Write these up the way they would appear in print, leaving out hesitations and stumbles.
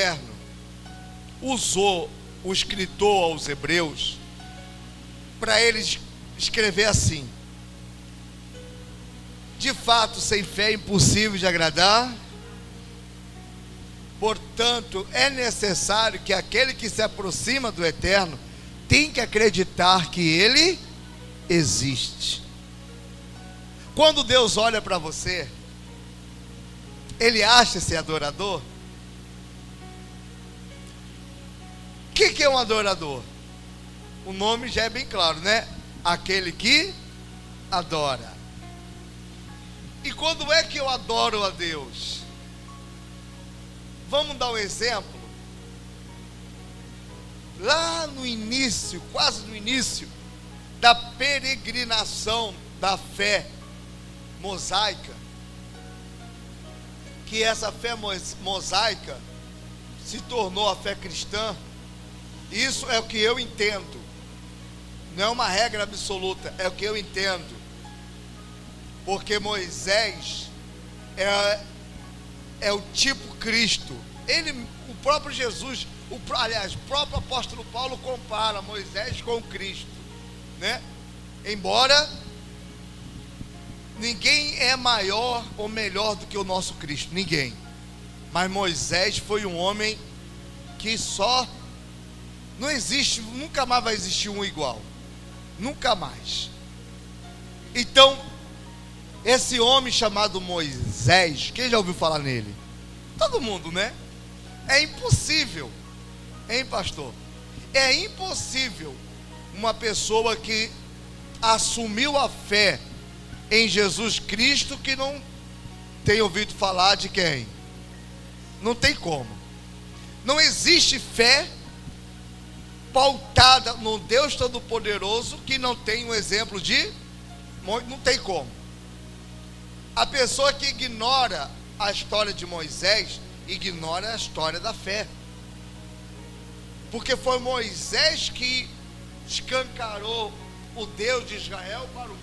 Eterno usou o escritor aos Hebreus para eles escrever assim: de fato, sem fé é impossível de agradar, portanto, é necessário que aquele que se aproxima do Eterno tem que acreditar que Ele existe. Quando Deus olha para você, Ele acha ser adorador? O que é um adorador? O nome já é bem claro, né? Aquele que adora. E quando é que eu adoro a Deus? Vamos dar um exemplo. Lá no início, quase no início da peregrinação da fé mosaica, que essa fé mosaica se tornou a fé cristã. Isso é o que eu entendo, não é uma regra absoluta, é o que eu entendo, porque Moisés é o tipo Cristo. Ele, o próprio Jesus, aliás, o próprio apóstolo Paulo compara Moisés com Cristo, né? Embora ninguém é maior ou melhor do que o nosso Cristo, ninguém. Mas Moisés foi um homem que não existe, nunca mais vai existir um igual, nunca mais. Então, esse homem chamado Moisés, quem já ouviu falar nele? Todo mundo, né? É impossível, hein, pastor? É impossível uma pessoa que assumiu a fé em Jesus Cristo que não tem ouvido falar de quem? Não tem como. Não existe fé pautada no Deus Todo-Poderoso que não tem um exemplo de... Não tem como. A pessoa que ignora a história de Moisés, ignora a história da fé. Porque foi Moisés que escancarou o Deus de Israel para o mundo.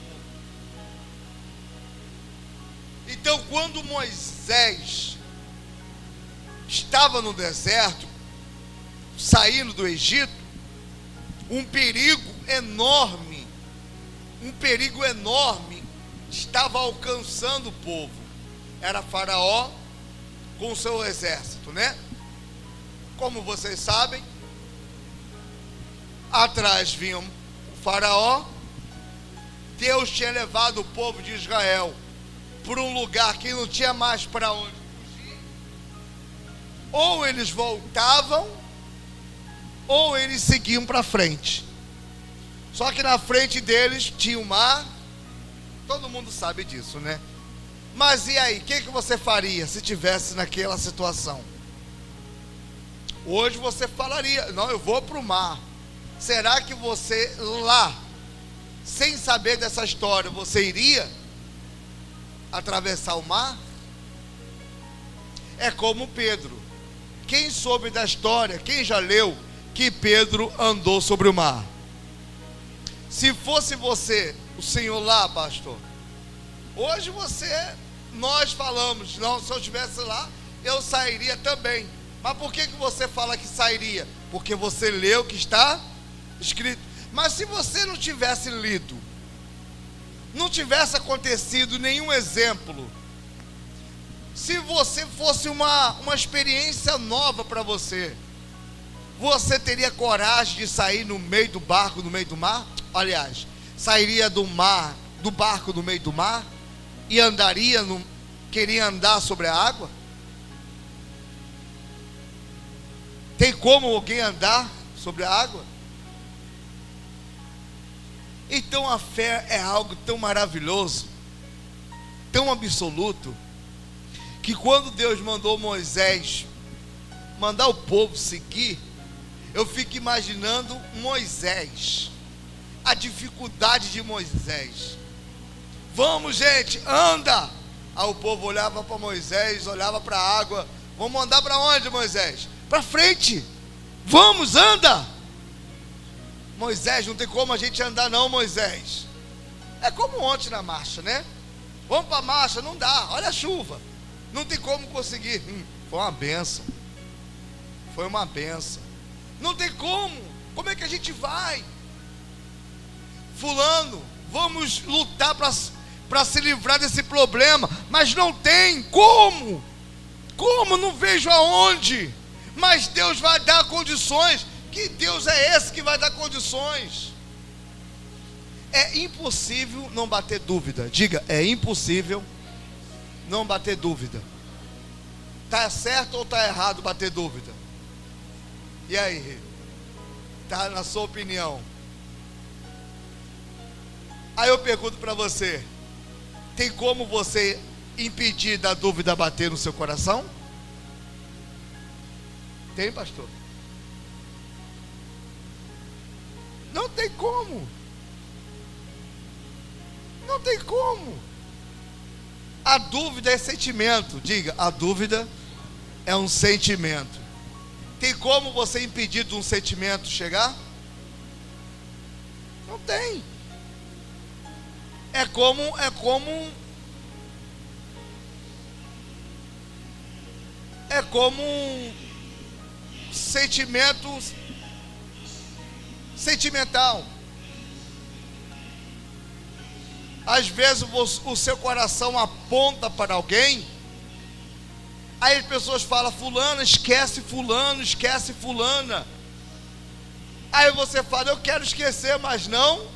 Então, quando Moisés estava no deserto, saindo do Egito, um perigo enorme estava alcançando o povo. Era Faraó com o seu exército, né? Como vocês sabem, atrás vinha o Faraó. Deus tinha levado o povo de Israel para um lugar que não tinha mais para onde fugir. Ou eles voltavam, ou eles seguiam para frente. Só que na frente deles tinha o mar. Todo mundo sabe disso, né? Mas e aí, o que você faria se tivesse naquela situação? Hoje você falaria: não, eu vou para o mar. Será que você lá, sem saber dessa história, você iria atravessar o mar? É como Pedro. Quem soube da história, quem já leu que Pedro andou sobre o mar? Se fosse você, o senhor lá, pastor, hoje nós falamos, não, se eu estivesse lá, eu sairia também. Mas por que você fala que sairia? Porque você leu o que está escrito. Mas se você não tivesse lido, não tivesse acontecido nenhum exemplo, se você fosse uma experiência nova para você, você teria coragem de sair no meio do barco, no meio do mar? Aliás, sairia do barco no meio do mar e queria andar sobre a água? Tem como alguém andar sobre a água? Então a fé é algo tão maravilhoso, tão absoluto, que quando Deus mandou Moisés mandar o povo seguir, eu fico imaginando Moisés, a dificuldade de Moisés. Vamos, gente, anda! Aí o povo olhava para Moisés, olhava para a água. Vamos andar para onde, Moisés? Para frente. Vamos, anda! Moisés, não tem como a gente andar não, Moisés. É como ontem na marcha, né? Vamos para a marcha, não dá, olha a chuva. Não tem como conseguir. Foi uma bênção. Foi uma benção. Não tem como. Como é que a gente vai? Fulano, vamos lutar para se livrar desse problema. Mas não tem como. Como? Não vejo aonde. Mas Deus vai dar condições. Que Deus é esse que vai dar condições? É impossível não bater dúvida. Diga, é impossível não bater dúvida. Está certo ou está errado bater dúvida? E aí? Está na sua opinião? Aí eu pergunto para você: tem como você impedir da dúvida bater no seu coração? Tem, pastor? Não tem como. Não tem como. A dúvida é sentimento. Diga, a dúvida é um sentimento. Tem como você impedir de um sentimento chegar? Não tem. É como um sentimento sentimental. Às vezes o seu coração aponta para alguém, aí as pessoas falam: fulano, esquece fulano, esquece fulana. Aí você fala: eu quero esquecer, mas não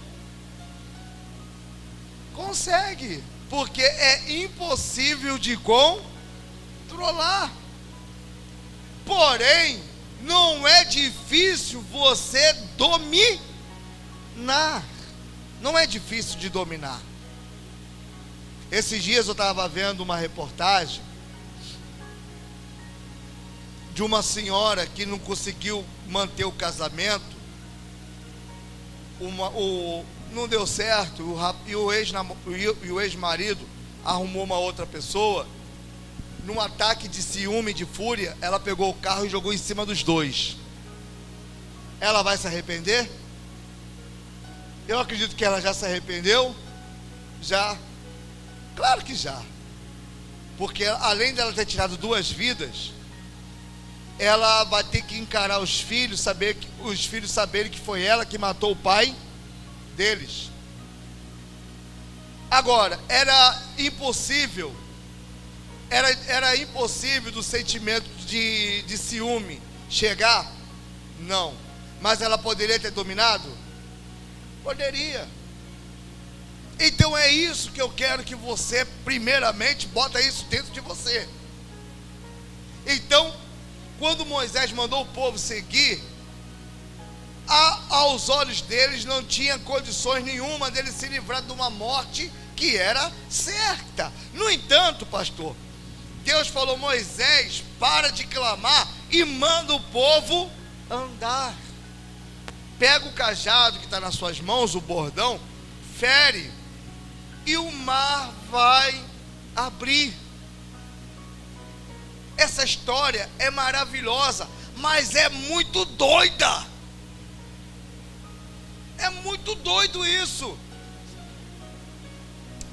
consegue, porque é impossível de controlar. Porém, não é difícil você dominar. Não é difícil de dominar. Esses dias eu estava vendo uma reportagem de uma senhora que não conseguiu manter o casamento, não deu certo, e o ex-marido arrumou uma outra pessoa. Num ataque de ciúme, de fúria, ela pegou o carro e jogou em cima dos dois. Ela vai se arrepender? Eu acredito que ela já se arrependeu. Já. Claro que já. Porque além dela ter tirado 2 vidas, ela vai ter que encarar os filhos saberem que foi ela que matou o pai deles. Agora, era impossível do sentimento de ciúme chegar? Não. Mas ela poderia ter dominado? Poderia. Então é isso que eu quero que você, primeiramente, bota isso dentro de você. Então, quando Moisés mandou o povo seguir, aos olhos deles não tinha condições nenhuma deles se livrar de uma morte que era certa. No entanto, pastor, Deus falou: Moisés, para de clamar e manda o povo andar. Pega o cajado que está nas suas mãos, o bordão, fere, e o mar vai abrir. Essa história é maravilhosa, mas é muito doida. É muito doido isso.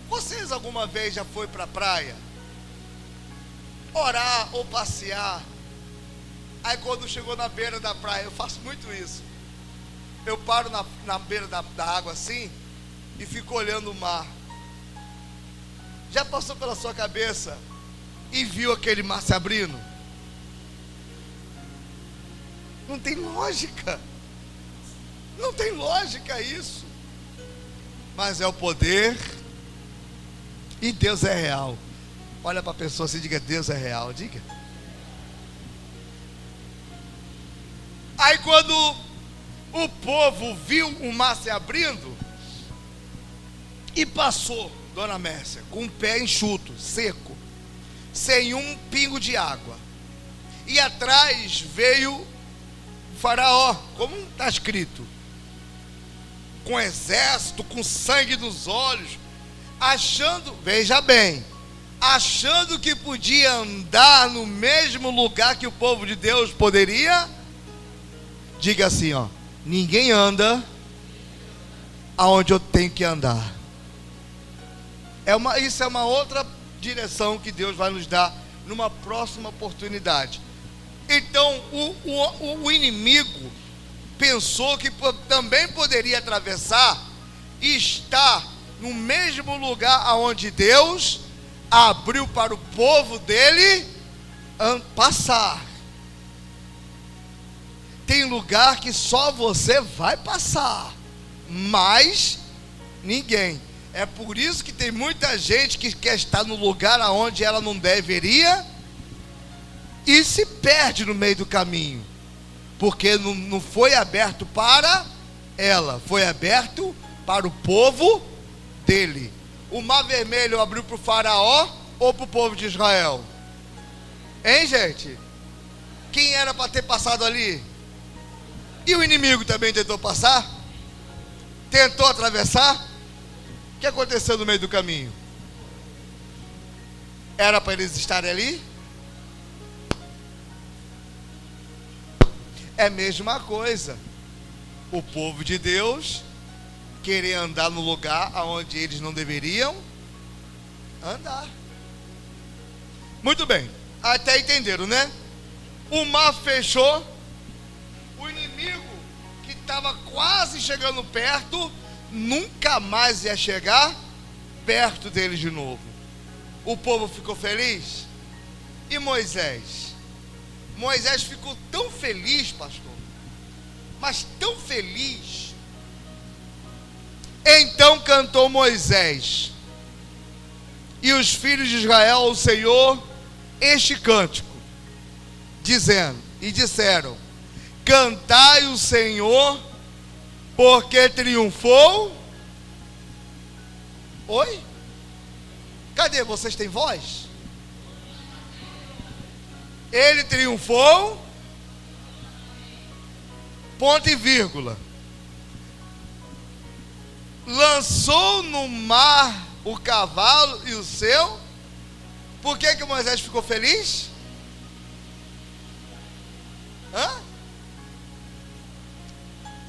Vocês alguma vez já foi para a praia orar ou passear? Aí quando chegou na beira da praia, eu faço muito isso. Eu paro na beira da água assim e fico olhando o mar. Já passou pela sua cabeça e viu aquele mar se abrindo? Não tem lógica. Não tem lógica isso. Mas é o poder. E Deus é real. Olha para a pessoa assim e diga: Deus é real. Diga. Aí quando o povo viu o mar se abrindo, e passou, dona Mércia, com o pé enxuto, seco, sem um pingo de água, e atrás veio o faraó, como está escrito, com exército, com sangue nos olhos, achando, veja bem, achando que podia andar no mesmo lugar que o povo de Deus poderia. Diga assim, ó: ninguém anda aonde eu tenho que andar. Isso é uma outra direção que Deus vai nos dar numa próxima oportunidade. Então o inimigo pensou que também poderia atravessar e estar no mesmo lugar aonde Deus abriu para o povo dele passar. Tem lugar que só você vai passar, mas ninguém. É por isso que tem muita gente que quer estar no lugar aonde ela não deveria e se perde no meio do caminho, porque não foi aberto para ela, foi aberto para o povo dele. O mar vermelho abriu para o faraó ou para o povo de Israel? Hein, gente? Quem era para ter passado ali? E o inimigo também tentou passar? Tentou atravessar? O que aconteceu no meio do caminho? Era para eles estarem ali? É a mesma coisa. O povo de Deus querer andar no lugar onde eles não deveriam andar. Muito bem, até entenderam, né? O mar fechou. O inimigo que estava quase chegando perto nunca mais ia chegar perto deles de novo. O povo ficou feliz. E Moisés? Moisés ficou tão feliz, pastor, mas tão feliz. Então cantou Moisés e os filhos de Israel ao Senhor este cântico, disseram: cantai o Senhor, porque triunfou. Oi? Cadê? Vocês têm voz? Ele triunfou, ponto e vírgula. Lançou no mar o cavalo e o seu. Por que Moisés ficou feliz? Hã?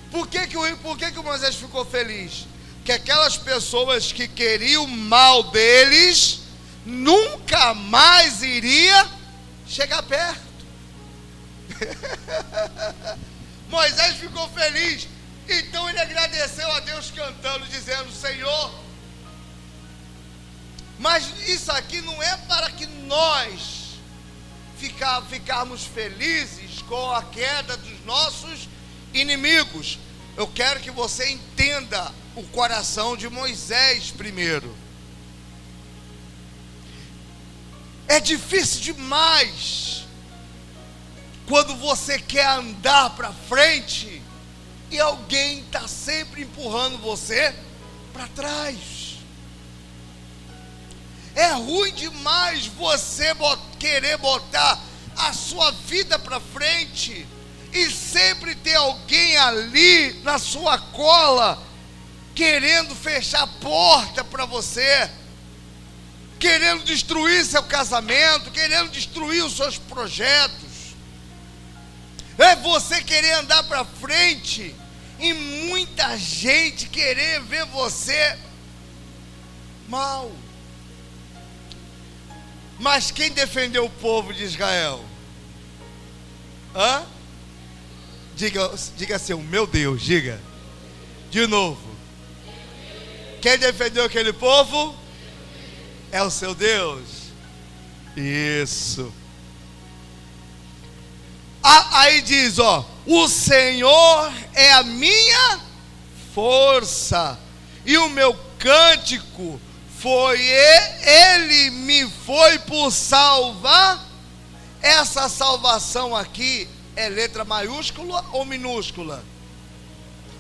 Por que Moisés ficou feliz? Que aquelas pessoas que queriam o mal deles nunca mais iria chegar perto. Moisés ficou feliz. Então ele agradeceu a Deus cantando, dizendo: Senhor, mas isso aqui não é para que nós ficarmos felizes com a queda dos nossos inimigos. Eu quero que você entenda o coração de Moisés primeiro. É difícil demais quando você quer andar para frente e alguém está sempre empurrando você para trás. É ruim demais você querer botar a sua vida para frente e sempre ter alguém ali na sua cola querendo fechar a porta para você, querendo destruir seu casamento, querendo destruir os seus projetos. É você querer andar para frente e muita gente querer ver você mal. Mas quem defendeu o povo de Israel? Hã? Diga assim, o meu Deus, diga. De novo. Quem defendeu aquele povo? É o seu Deus. Isso. Aí diz, ó: o Senhor é a minha força e o meu cântico Ele me foi por salvar. Essa salvação aqui é letra maiúscula ou minúscula?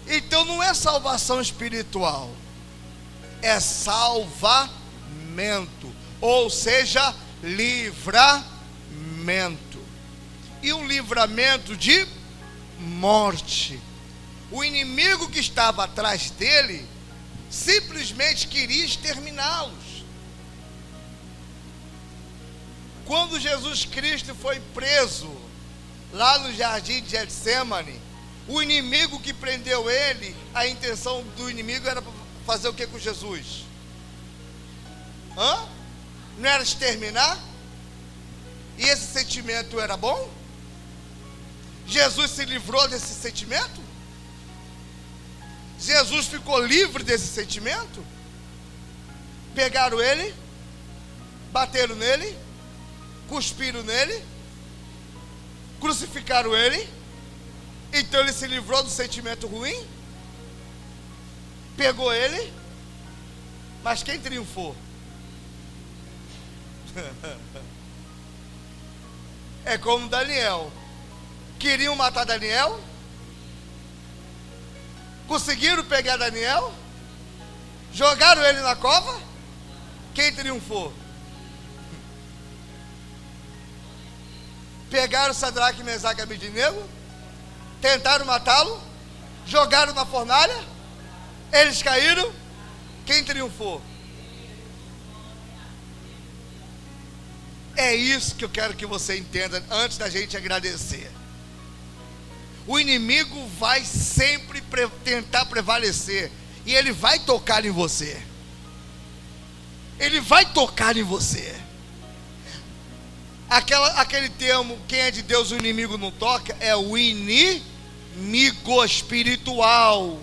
Então não é salvação espiritual, é salvamento, ou seja, livramento. E um livramento de morte. O inimigo que estava atrás dele simplesmente queria exterminá-los. Quando Jesus Cristo foi preso lá no jardim de Getsêmani, o inimigo que prendeu ele, a intenção do inimigo era fazer o que com Jesus? Não era exterminar? E esse sentimento era bom? Jesus se livrou desse sentimento? Jesus ficou livre desse sentimento? Pegaram ele, bateram nele, cuspiram nele, crucificaram ele, então ele se livrou do sentimento ruim? Pegou ele, mas quem triunfou? É como Daniel. Queriam matar Daniel? Conseguiram pegar Daniel? Jogaram ele na cova? Quem triunfou? Pegaram Sadraque, Mesaque e Abednego? Tentaram matá-lo? Jogaram na fornalha? Eles caíram? Quem triunfou? É isso que eu quero que você entenda antes da gente agradecer. O inimigo vai sempre tentar prevalecer, e ele vai tocar em você. Ele vai tocar em você. Aquele termo, quem é de Deus o inimigo não toca, é o inimigo espiritual.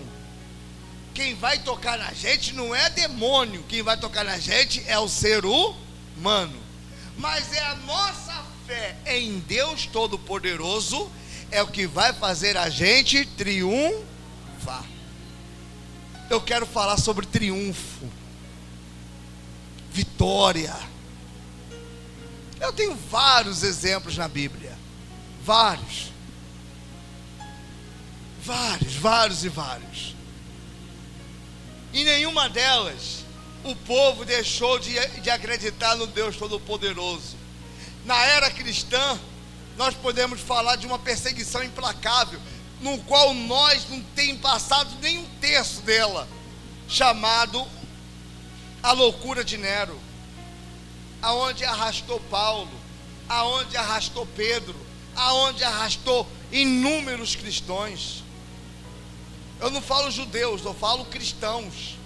Quem vai tocar na gente não é demônio, quem vai tocar na gente é o ser humano. Mas é a nossa fé em Deus Todo-Poderoso é o que vai fazer a gente triunfar. Eu quero falar sobre triunfo, vitória. Eu tenho vários exemplos na Bíblia. Vários. Em nenhuma delas o povo deixou de acreditar no Deus Todo-Poderoso. Na era cristã, nós podemos falar de uma perseguição implacável, no qual nós não temos passado nem um terço dela, chamado a loucura de Nero, aonde arrastou Paulo, aonde arrastou Pedro, aonde arrastou inúmeros cristãos. Eu não falo judeus, eu falo cristãos.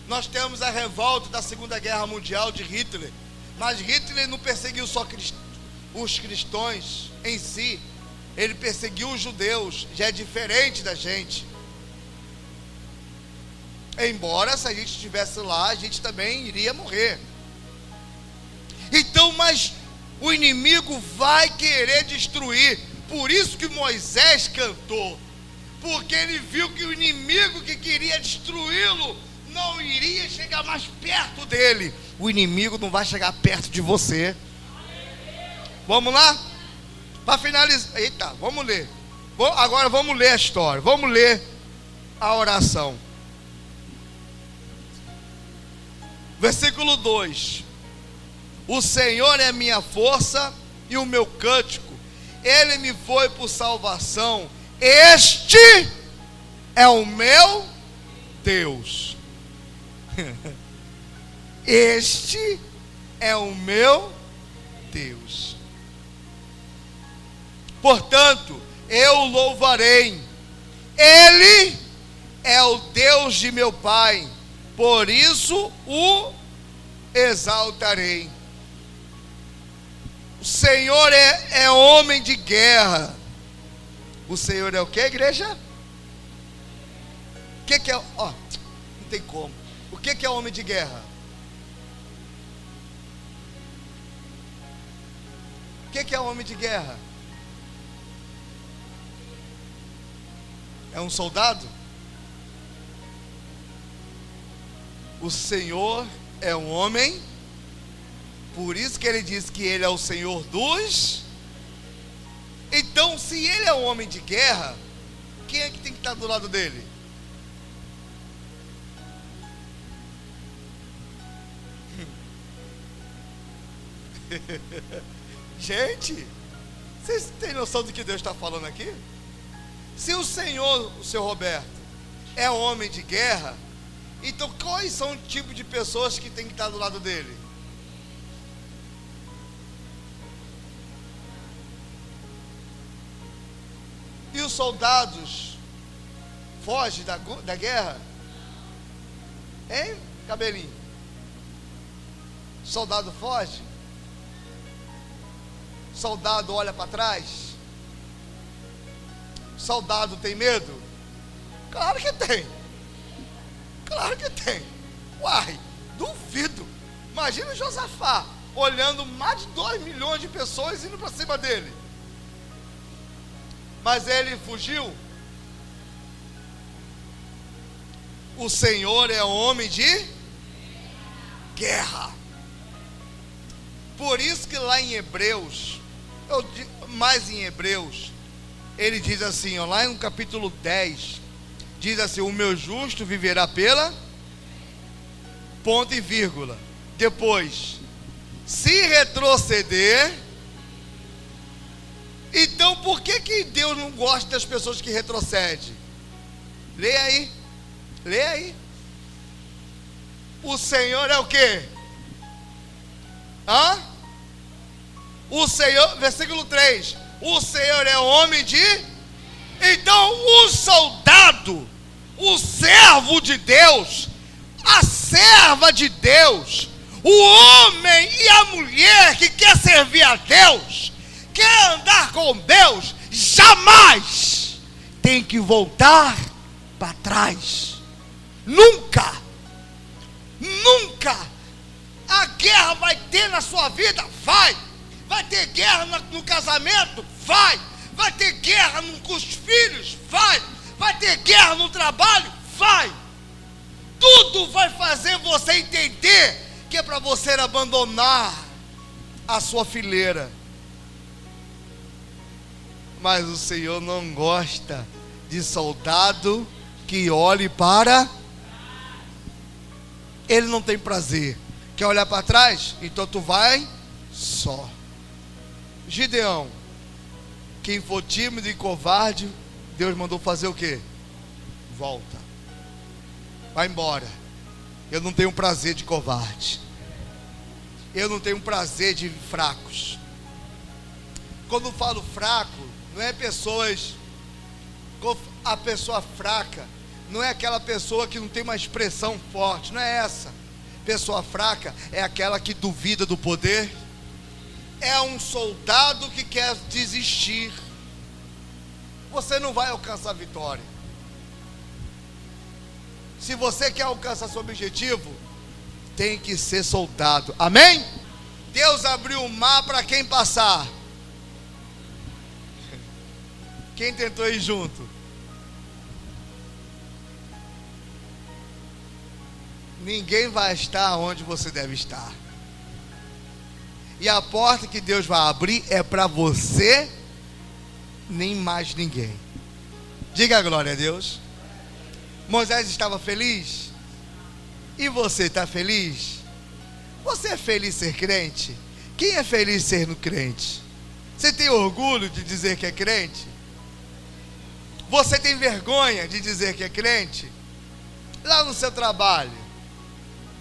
Nós temos a revolta da Segunda Guerra Mundial de Hitler, mas Hitler não perseguiu só os cristãos em si, ele perseguiu os judeus, já é diferente da gente. Embora se a gente estivesse lá, a gente também iria morrer. Então, mas o inimigo vai querer destruir. Por isso que Moisés cantou, porque ele viu que o inimigo que queria destruí-lo não iria chegar mais perto dele. O inimigo não vai chegar perto de você. Vamos lá? Para finalizar, eita, vamos ler. Agora vamos ler a história, vamos ler a oração. Versículo 2: O Senhor é minha força e o meu cântico, Ele me foi por salvação, este é o meu Deus. Este é o meu Deus. Portanto, eu o louvarei. Ele é o Deus de meu pai, por isso o exaltarei. O Senhor é homem de guerra. O Senhor é o que, igreja? O que é? Não tem como. O que é homem de guerra? O que é homem de guerra? É um soldado? O Senhor é um homem, por isso que ele diz que ele é o Senhor dos. Então, se ele é um homem de guerra, quem é que tem que estar do lado dele? Gente, vocês têm noção do que Deus está falando aqui? Se o Senhor, o seu Roberto, é um homem de guerra, então quais são o tipo de pessoas que tem que estar do lado dele? E os soldados fogem da guerra? Hein, cabelinho? Soldado foge? Soldado olha para trás? Soldado tem medo? Claro que tem. Claro que tem. Uai, duvido. Imagina o Josafá olhando mais de 2 milhões de pessoas indo para cima dele. Mas ele fugiu. O Senhor é homem de guerra. Por isso que lá em Hebreus, mais em Hebreus, ele diz assim, ó, lá no capítulo 10, diz assim: o meu justo viverá pela, ponto e vírgula. Depois, se retroceder, então por que Deus não gosta das pessoas que retrocedem? Leia aí, leia aí. O Senhor é o quê? O Senhor, versículo 3, o Senhor é homem de... Então o soldado, o servo de Deus, a serva de Deus, o homem e a mulher que quer servir a Deus, quer andar com Deus, jamais tem que voltar para trás. Nunca. Nunca. A guerra vai ter na sua vida? Vai ter guerra no casamento? Vai ter guerra com os filhos? Vai ter guerra no trabalho? Tudo vai fazer você entender que é para você abandonar a sua fileira. Mas o Senhor não gosta de soldado que olhe para... Ele não tem prazer. Quer olhar para trás? Então tu vai só. Gideão, quem for tímido e covarde, Deus mandou fazer o quê? Volta. Vai embora. Eu não tenho prazer de covarde. Eu não tenho prazer de fracos. Quando eu falo fraco, não é pessoas... A pessoa fraca não é aquela pessoa que não tem uma expressão forte. Não é essa. Pessoa fraca é aquela que duvida do poder. É um soldado que quer desistir. Você não vai alcançar a vitória. Se você quer alcançar seu objetivo, tem que ser soldado. Amém? Deus abriu o mar para quem passar. Quem tentou ir junto? Ninguém vai estar onde você deve estar. E a porta que Deus vai abrir é para você, nem mais ninguém. Diga a glória a Deus. Moisés estava feliz? E você está feliz? Você é feliz ser crente? Quem é feliz ser no crente? Você tem orgulho de dizer que é crente? Você tem vergonha de dizer que é crente? Lá no seu trabalho,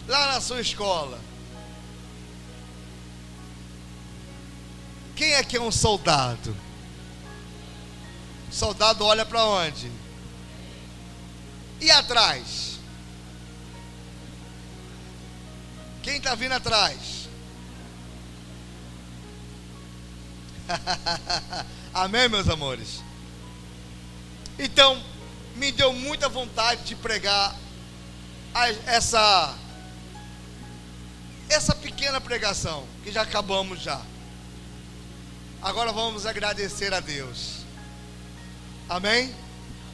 lá na sua escola, quem é que é um soldado? Soldado olha para onde? E atrás? Quem está vindo atrás? Amém, meus amores? Então, me deu muita vontade de pregar essa pequena pregação, que já acabamos já. Agora vamos agradecer a Deus. Amém?